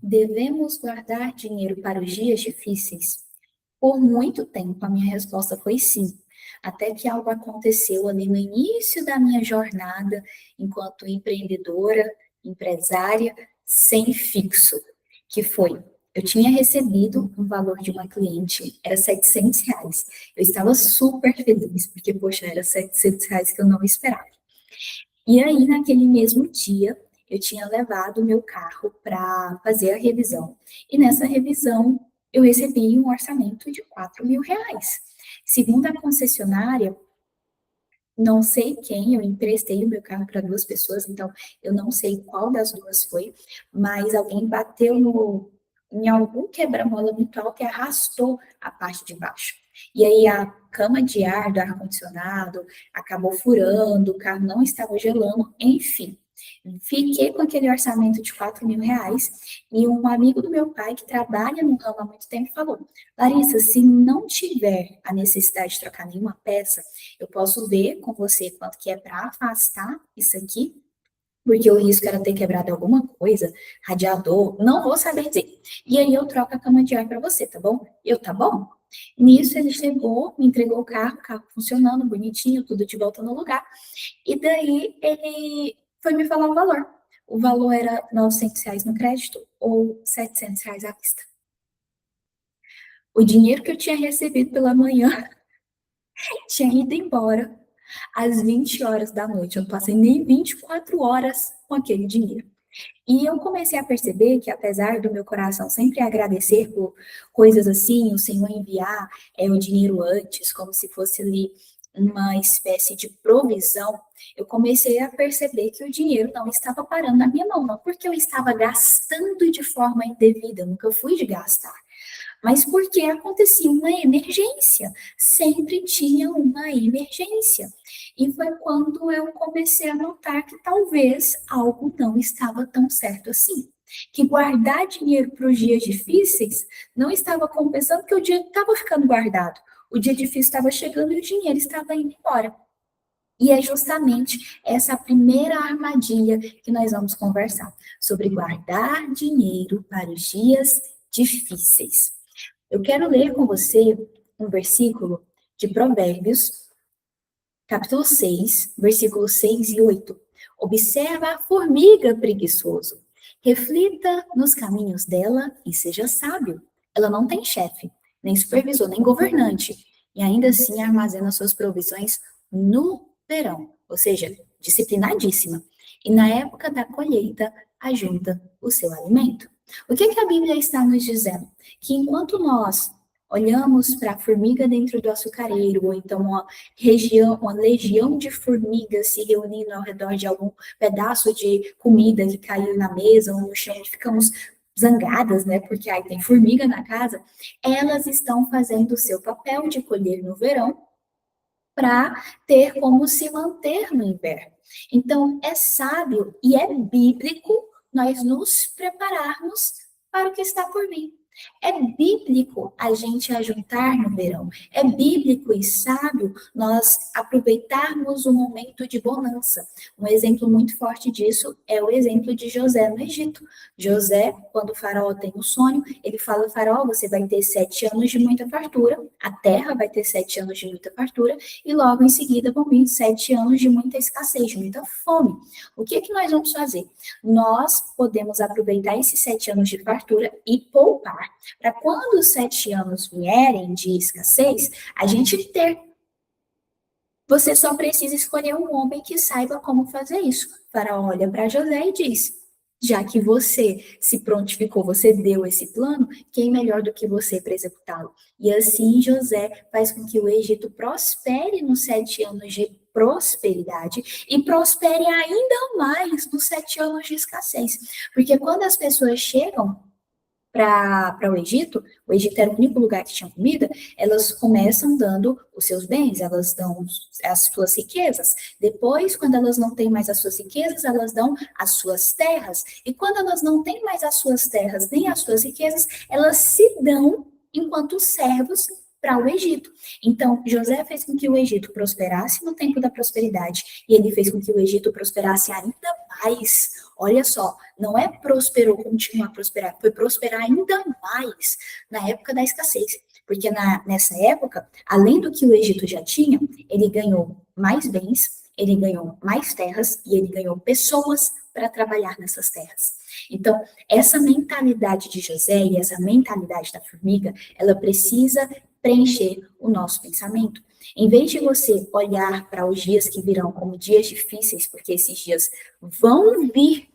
devemos guardar dinheiro para os dias difíceis? Por muito tempo, a minha resposta foi sim. Até que algo aconteceu ali no início da minha jornada enquanto empreendedora, empresária, sem fixo, que foi, eu tinha recebido um valor de uma cliente, era R$ 700. Eu estava super feliz, porque, poxa, era R$ 700 que eu não esperava. E aí, naquele mesmo dia, eu tinha levado o meu carro para fazer a revisão. E nessa revisão, eu recebi um orçamento de R$ 4.000. Segundo a concessionária, não sei quem, eu emprestei o meu carro para duas pessoas, então eu não sei qual das duas foi, mas alguém bateu em algum quebra-mola muito alto e arrastou a parte de baixo. E aí a cama de ar do ar-condicionado acabou furando, o carro não estava gelando, enfim. Fiquei com aquele orçamento de R$ 4.000 e um amigo do meu pai, que trabalha no ramo há muito tempo, falou: Larissa, se não tiver a necessidade de trocar nenhuma peça, eu posso ver com você quanto que é para afastar isso aqui, porque o risco era ter quebrado alguma coisa, radiador, não vou saber dizer. E aí eu troco a cama de ar para você, tá bom? Eu, tá bom? Nisso ele chegou, me entregou o carro funcionando, bonitinho, tudo de volta no lugar. E daí ele foi me falar o valor. O valor era R$ 900 no crédito ou R$ 700 à vista. O dinheiro que eu tinha recebido pela manhã tinha ido embora às 20 horas da noite. Eu não passei nem 24 horas com aquele dinheiro. E eu comecei a perceber que, apesar do meu coração sempre agradecer por coisas assim, o Senhor enviar o dinheiro antes, como se fosse ali uma espécie de provisão, eu comecei a perceber que o dinheiro não estava parando na minha mão, não porque eu estava gastando de forma indevida, eu nunca fui de gastar, mas porque acontecia uma emergência, sempre tinha uma emergência. E foi quando eu comecei a notar que talvez algo não estava tão certo assim. Que guardar dinheiro para os dias difíceis não estava compensando, porque o dia estava ficando guardado. O dia difícil estava chegando e o dinheiro estava indo embora. E é justamente essa primeira armadilha que nós vamos conversar, sobre guardar dinheiro para os dias difíceis. Eu quero ler com você um versículo de Provérbios, capítulo 6, versículos 6 e 8. Observa a formiga preguiçoso. Reflita nos caminhos dela e seja sábio. Ela não tem chefe, nem supervisor, nem governante, e ainda assim armazena suas provisões no verão, ou seja, disciplinadíssima. E na época da colheita, ajunta o seu alimento. O que a Bíblia está nos dizendo? Que enquanto nós olhamos para a formiga dentro do açucareiro, ou então uma legião de formigas se reunindo ao redor de algum pedaço de comida que caiu na mesa ou no chão, e ficamos zangadas, né? Porque aí tem formiga na casa. Elas estão fazendo o seu papel de colher no verão para ter como se manter no inverno. Então, é sábio e é bíblico nós nos prepararmos para o que está por vir. É bíblico a gente ajuntar no verão. É bíblico e sábio nós aproveitarmos o momento de bonança. Um exemplo muito forte disso é o exemplo de José no Egito. José, quando o faraó tem um sonho, ele fala: faraó, você vai ter 7 anos de muita fartura, a terra vai ter 7 anos de muita fartura, e logo em seguida vão vir 7 anos de muita escassez, de muita fome. O que nós vamos fazer? Nós podemos aproveitar esses 7 anos de fartura e poupar, para quando os 7 anos vierem de escassez, a gente ter. Você só precisa escolher um homem que saiba como fazer isso. O faraó olha para José e diz: já que você se prontificou, você deu esse plano, quem melhor do que você para executá-lo? E assim José faz com que o Egito prospere nos 7 anos de prosperidade e prospere ainda mais nos 7 anos de escassez. Porque quando as pessoas chegam para o Egito era o único lugar que tinha comida, elas começam dando os seus bens, elas dão as suas riquezas. Depois, quando elas não têm mais as suas riquezas, elas dão as suas terras. E quando elas não têm mais as suas terras nem as suas riquezas, elas se dão enquanto servos para o Egito. Então, José fez com que o Egito prosperasse no tempo da prosperidade, e ele fez com que o Egito prosperasse ainda mais. Olha só, não é prosperou, continuar a prosperar, foi prosperar ainda mais na época da escassez. Porque nessa época, além do que o Egito já tinha, ele ganhou mais bens, ele ganhou mais terras e ele ganhou pessoas para trabalhar nessas terras. Então, essa mentalidade de José e essa mentalidade da formiga, ela precisa preencher o nosso pensamento. Em vez de você olhar para os dias que virão como dias difíceis, porque esses dias vão vir,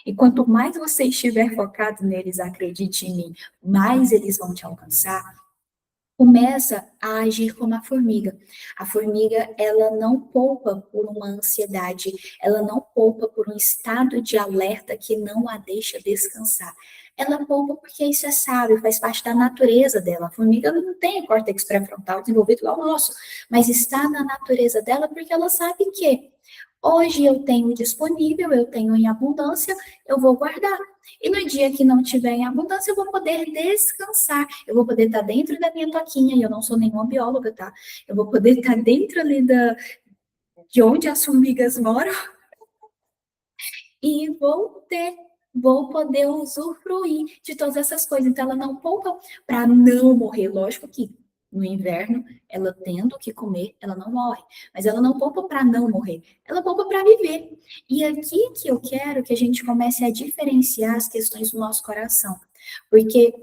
e quanto mais você estiver focado neles, acredite em mim, mais eles vão te alcançar, começa a agir como a formiga. A formiga, ela não poupa por uma ansiedade, ela não poupa por um estado de alerta que não a deixa descansar. Ela poupa porque isso é sábio, faz parte da natureza dela. A formiga não tem córtex pré-frontal desenvolvido igual o nosso, mas está na natureza dela porque ela sabe que hoje eu tenho disponível, eu tenho em abundância, eu vou guardar. E no dia que não tiver em abundância, eu vou poder descansar. Eu vou poder estar dentro da minha toquinha, e eu não sou nenhuma bióloga, tá? Eu vou poder estar dentro ali de onde as formigas moram e vou poder usufruir de todas essas coisas. Então, ela não poupa para não morrer. Lógico que no inverno, ela tendo que comer, ela não morre. Mas ela não poupa para não morrer. Ela poupa para viver. E aqui que eu quero que a gente comece a diferenciar as questões do nosso coração. Porque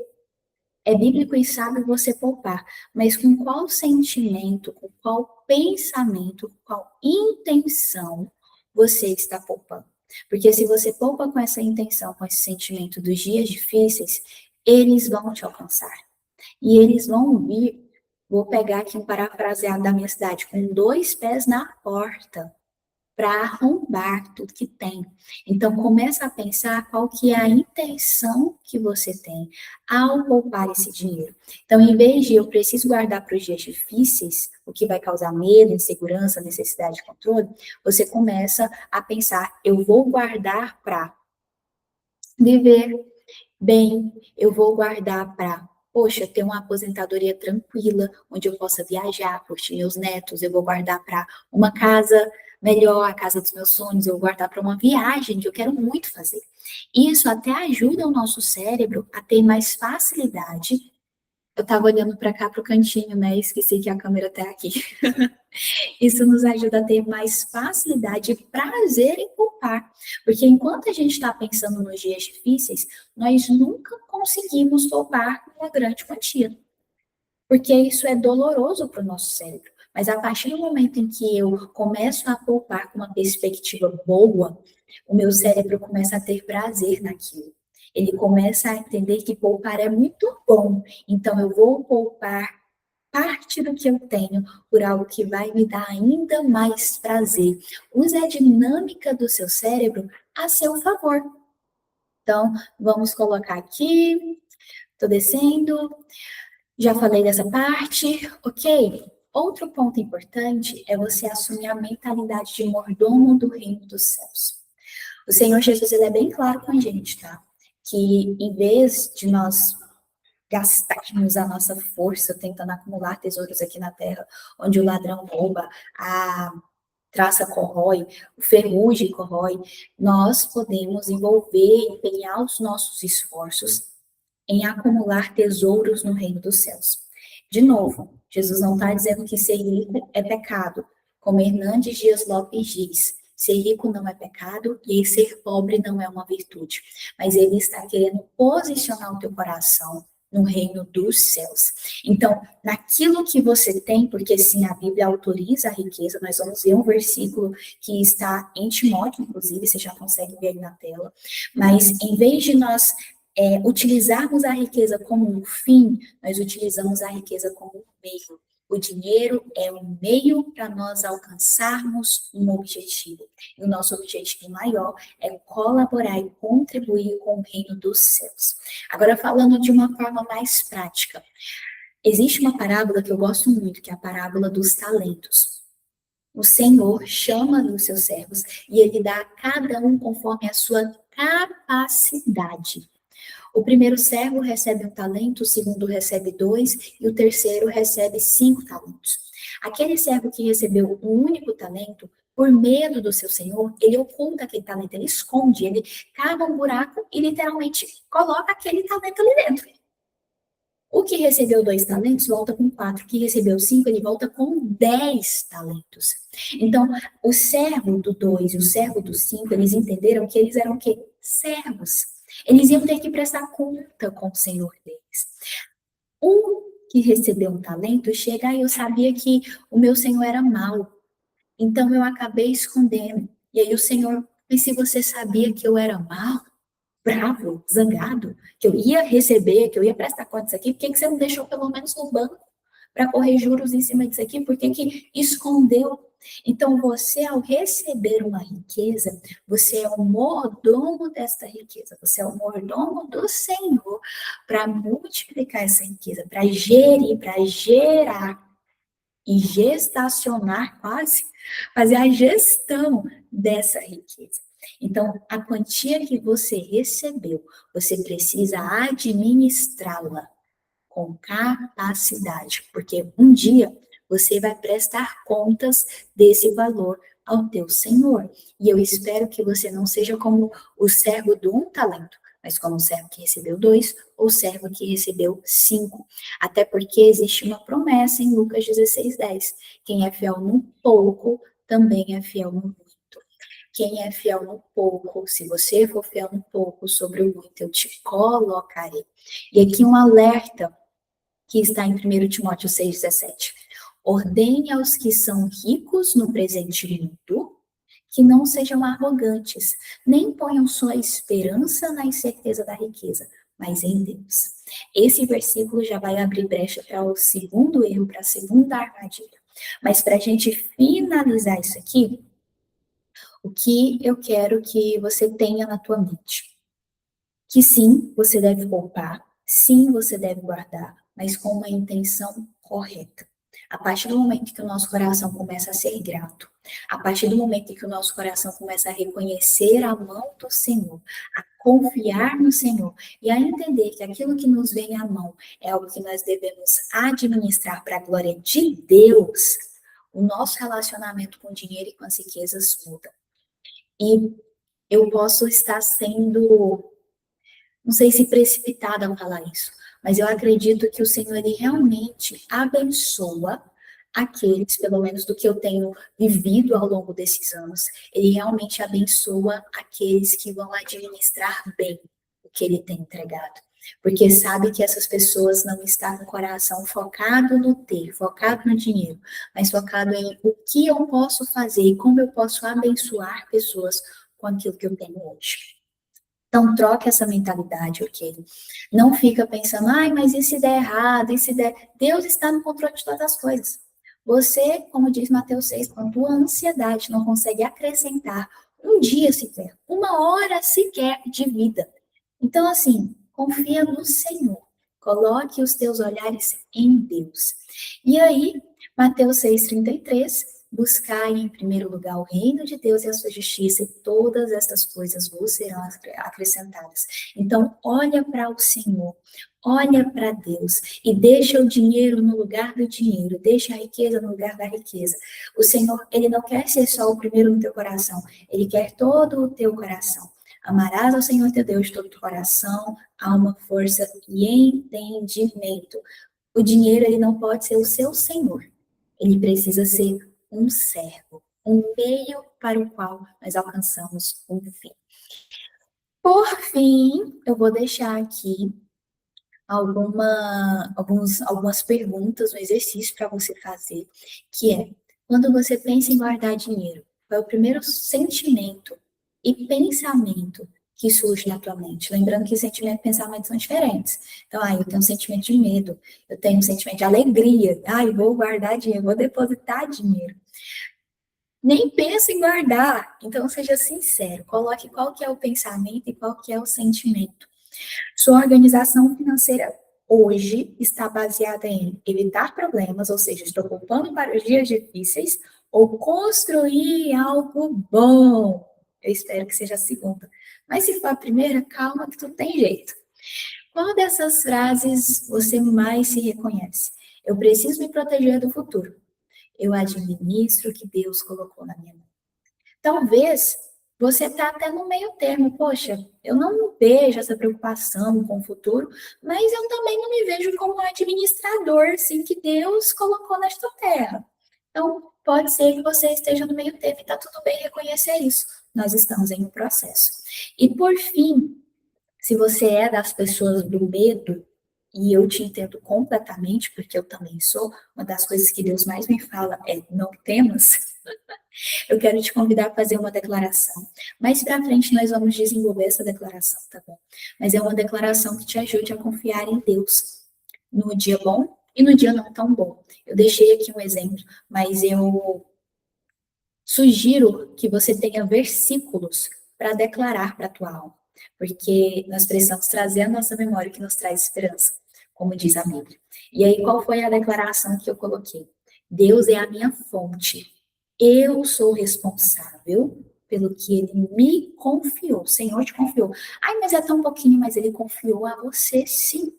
é bíblico e sábio você poupar, mas com qual sentimento, com qual pensamento, com qual intenção você está poupando? Porque se você poupa com essa intenção, com esse sentimento dos dias difíceis, eles vão te alcançar. E eles vão vir, vou pegar aqui um parafraseado da minha cidade, com dois pés na porta para arrombar tudo que tem. Então, começa a pensar qual que é a intenção que você tem ao poupar esse dinheiro. Então, em vez de eu preciso guardar para os dias difíceis, o que vai causar medo, insegurança, necessidade de controle, você começa a pensar, eu vou guardar para viver bem, eu vou guardar para, poxa, ter uma aposentadoria tranquila, onde eu possa viajar, curtir meus netos, eu vou guardar para uma casa melhor, a casa dos meus sonhos, eu vou guardar para uma viagem que eu quero muito fazer. Isso até ajuda o nosso cérebro a ter mais facilidade. Eu estava olhando para cá, para o cantinho, né? Esqueci que a câmera está aqui. Isso nos ajuda a ter mais facilidade e prazer em poupar. Porque enquanto a gente está pensando nos dias difíceis, nós nunca conseguimos poupar uma grande quantia. Porque isso é doloroso para o nosso cérebro. Mas a partir do momento em que eu começo a poupar com uma perspectiva boa, o meu cérebro começa a ter prazer naquilo. Ele começa a entender que poupar é muito bom. Então, eu vou poupar parte do que eu tenho por algo que vai me dar ainda mais prazer. Use a dinâmica do seu cérebro a seu favor. Então, vamos colocar aqui, estou descendo, já falei dessa parte, ok? Outro ponto importante é você assumir a mentalidade de mordomo do reino dos céus. O Senhor Jesus, ele é bem claro com a gente, tá? Que em vez de nós gastarmos a nossa força tentando acumular tesouros aqui na terra, onde o ladrão rouba, a traça corrói, o ferrugem corrói, nós podemos envolver, empenhar os nossos esforços em acumular tesouros no reino dos céus. De novo, Jesus não está dizendo que ser rico é pecado, como Hernandes Dias Lopes diz, ser rico não é pecado e ser pobre não é uma virtude, mas ele está querendo posicionar o teu coração no reino dos céus. Então, naquilo que você tem, porque sim, a Bíblia autoriza a riqueza, nós vamos ver um versículo que está em Timóteo, inclusive, você já consegue ver aí na tela, mas em vez de nós utilizarmos a riqueza como um fim, nós utilizamos a riqueza como um meio. O dinheiro é um meio para nós alcançarmos um objetivo. E o nosso objetivo maior é colaborar e contribuir com o reino dos céus. Agora, falando de uma forma mais prática, existe uma parábola que eu gosto muito, que é a parábola dos talentos. O Senhor chama ali os seus servos e ele dá a cada um conforme a sua capacidade. O primeiro servo recebe 1 talento, o segundo recebe 2 e o terceiro recebe 5 talentos. Aquele servo que recebeu um único talento, por medo do seu senhor, ele oculta aquele talento, ele esconde, ele cava um buraco e literalmente coloca aquele talento ali dentro. O que recebeu 2 talentos volta com 4. O que recebeu 5, ele volta com 10 talentos. Então, o servo do 2 e o servo do 5, eles entenderam que eles eram o quê? Servos. Eles iam ter que prestar conta com o senhor deles. O que recebeu 1 talento chega e eu sabia que o meu senhor era mau. Então, eu acabei escondendo. E aí o senhor, mas se você sabia que eu era mau, bravo, zangado, que eu ia receber, que eu ia prestar conta disso aqui, por que você não deixou pelo menos no banco para correr juros em cima disso aqui? Por que escondeu? Então, você, ao receber uma riqueza, você é o mordomo desta riqueza, você é o mordomo do Senhor para multiplicar essa riqueza, para gerir, para gerar e gestacionar quase, fazer a gestão dessa riqueza. Então, a quantia que você recebeu, você precisa administrá-la com capacidade, porque um dia você vai prestar contas desse valor ao teu Senhor. E eu espero que você não seja como o servo do 1 talento, mas como o servo que recebeu 2 ou o servo que recebeu 5. Até porque existe uma promessa em Lucas 16:10. Quem é fiel no pouco, também é fiel no muito. Quem é fiel no pouco, se você for fiel no pouco, sobre o muito eu te colocarei. E aqui um alerta que está em 1 Timóteo 6,17. Ordene aos que são ricos no presente mundo que não sejam arrogantes, nem ponham sua esperança na incerteza da riqueza, mas em Deus. Esse versículo já vai abrir brecha para o segundo erro, para a segunda armadilha. Mas para a gente finalizar isso aqui, o que eu quero que você tenha na tua mente? Que sim, você deve poupar, sim, você deve guardar, mas com uma intenção correta. A partir do momento que o nosso coração começa a ser grato, a partir do momento que o nosso coração começa a reconhecer a mão do Senhor, a confiar no Senhor e a entender que aquilo que nos vem à mão é algo que nós devemos administrar para a glória de Deus, o nosso relacionamento com o dinheiro e com as riquezas muda. E eu posso estar sendo, não sei se precipitada ao falar isso, mas eu acredito que o Senhor, ele realmente abençoa aqueles, pelo menos do que eu tenho vivido ao longo desses anos, ele realmente abençoa aqueles que vão administrar bem o que ele tem entregado. Porque sabe que essas pessoas não estão com o coração focado no ter, focado no dinheiro, mas focado em o que eu posso fazer e como eu posso abençoar pessoas com aquilo que eu tenho hoje. Então, troque essa mentalidade, ok? Não fica pensando, ai, mas e se der errado, e se der... Deus está no controle de todas as coisas. Você, como diz Mateus 6, com a tua ansiedade não consegue acrescentar um dia sequer, uma hora sequer de vida. Então, assim, confia no Senhor. Coloque os teus olhares em Deus. E aí, Mateus 6,33, buscai em primeiro lugar o reino de Deus e a sua justiça, e todas estas coisas vos serão acrescentadas. Então, olha para o Senhor, olha para Deus e deixa o dinheiro no lugar do dinheiro, deixa a riqueza no lugar da riqueza. O Senhor, ele não quer ser só o primeiro no teu coração, ele quer todo o teu coração. Amarás ao Senhor teu Deus de todo o teu coração, alma, força e entendimento. O dinheiro, ele não pode ser o seu senhor. Ele precisa ser um servo, um meio para o qual nós alcançamos um fim. Por fim, eu vou deixar aqui algumas perguntas, um exercício para você fazer, que é, quando você pensa em guardar dinheiro, qual é o primeiro sentimento e pensamento que surge na tua mente? Lembrando que sentimento e pensamento são diferentes. Então, eu tenho um sentimento de medo, eu tenho um sentimento de alegria, eu vou guardar dinheiro, vou depositar dinheiro. Nem pensa em guardar, então seja sincero, coloque qual que é o pensamento e qual que é o sentimento. Sua organização financeira hoje está baseada em evitar problemas, ou seja, estou poupando para os dias difíceis, ou construir algo bom. Eu espero que seja a segunda. Mas se for a primeira, calma que tudo tem jeito. Qual dessas frases você mais se reconhece? Eu preciso me proteger do futuro. Eu administro o que Deus colocou na minha mão. Talvez você está até no meio termo. Poxa, eu não vejo essa preocupação com o futuro, mas eu também não me vejo como um administrador, assim, que Deus colocou nesta terra. Então, pode ser que você esteja no meio termo e está tudo bem reconhecer isso. Nós estamos em um processo. E, por fim, se você é das pessoas do medo, e eu te entendo completamente, porque eu também sou, uma das coisas que Deus mais me fala é não temas, eu quero te convidar a fazer uma declaração. Mais para frente nós vamos desenvolver essa declaração, tá bom? Mas é uma declaração que te ajude a confiar em Deus no dia bom e no dia não tão bom. Eu deixei aqui um exemplo, mas eu sugiro que você tenha versículos para declarar para a tua alma, porque nós precisamos trazer a nossa memória que nos traz esperança, como diz a Bíblia. E aí, qual foi a declaração que eu coloquei? Deus é a minha fonte. Eu sou responsável pelo que ele me confiou. O Senhor te confiou. Ai, mas é tão pouquinho, mas ele confiou a você sim.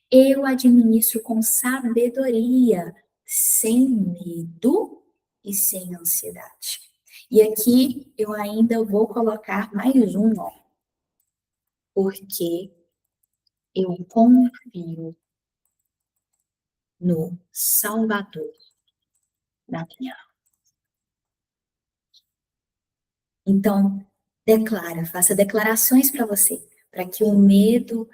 Eu administro com sabedoria, sem medo e sem ansiedade. E aqui eu ainda vou colocar mais um, ó, porque eu confio no Salvador da minha alma. Então, declara, faça declarações para você, para que o medo,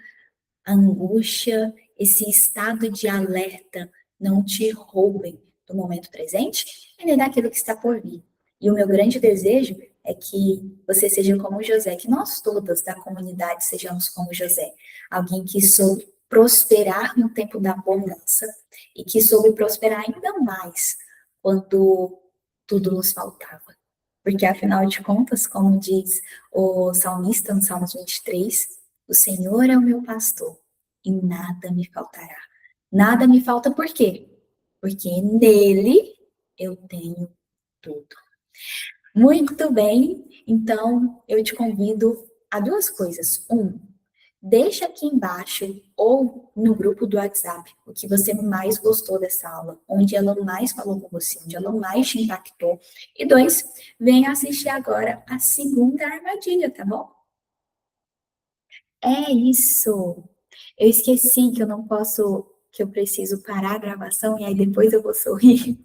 a angústia, esse estado de alerta não te roubem do momento presente e nem daquilo que está por vir. E o meu grande desejo é que você seja como José, que nós todas da comunidade sejamos como José, alguém que soube prosperar no tempo da bonança e que soube prosperar ainda mais quando tudo nos faltava. Porque, afinal de contas, como diz o salmista no Salmos 23, o Senhor é o meu pastor e nada me faltará. Nada me falta por quê? Porque nele eu tenho tudo. Muito bem, então eu te convido a duas coisas. Deixa aqui embaixo ou no grupo do WhatsApp o que você mais gostou dessa aula, onde ela mais falou com você, onde ela mais te impactou. E dois, venha assistir agora a segunda armadilha, tá bom? É isso. Eu esqueci que eu não posso, que eu preciso parar a gravação e aí depois eu vou sorrir.